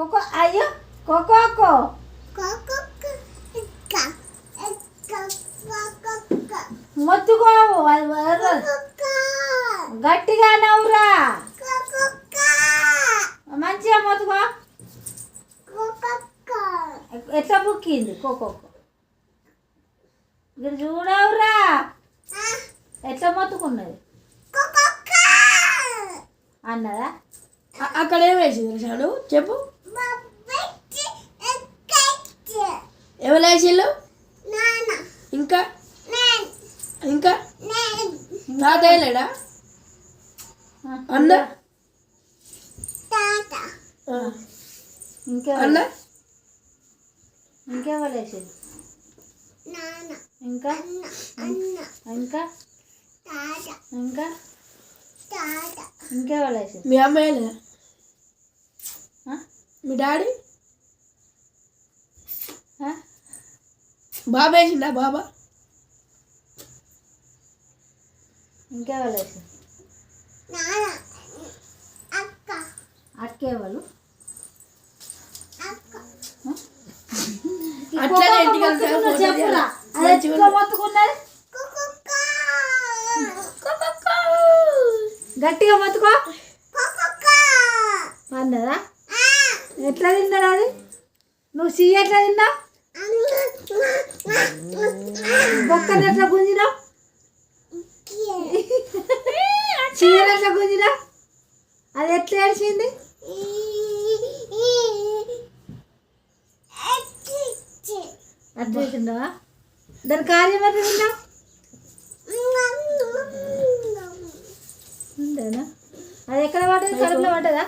cocoa అయ్యో కోకోకో మొత్తుకోవు గట్టిగా నవ్వురా మంచిగా మొత్తుకో ఎట్లా బుక్కింది కోకోకో ఇక్కడ చూడవురా ఎట్లా మొత్తుకున్నది అన్నదా అక్కడ ఏం వేసింది చాలు చెప్పు ఎవరు వేసిళ్ళు ఇంకా ఇంకా తాతయ్య లేడా అన్న అన్న ఇంకెవరు వేసేది ఇంకా ఇంకా ఇంకా ఇంకెవరు వేసేది మీ అమ్మాయి లేదా మీ డాడీ బాబా వేసిండా బాబా ఇంకెవరు వేసేది అక్కేవాళ్ళు చెప్పురా మొత్తుకున్నది గట్టిగా మొత్తుకో అన్నదా ఎట్లా తిన్నాడు అది నువ్వు సీ ఎట్లా తిన్నావు బొక్కలు ఎట్లా గుంజినావు చీర ఎట్లా గుంజినావు అది ఎట్లా ఏడ్చింది అట్లా తిన్నావా దాని కార్యం ఎట్లా తిన్నావు ఉందేనా అది ఎక్కడ పడ్డది కడుపులో పడ్డదా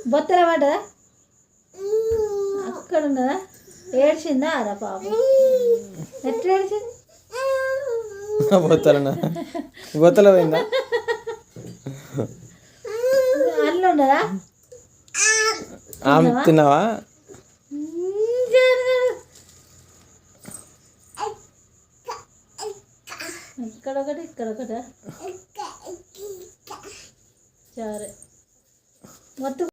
బొత్తలో పడ్డదా అక్కడ ఉన్నదా ఏడ్చిందా అదా పాపం ఎట్లా ఏడ్చింది బొత్తలో పోయిందా అల్లు ఉండదా తిన్నావా ఇక్కడొకటి ఇక్కడొకట సరే మొత్తం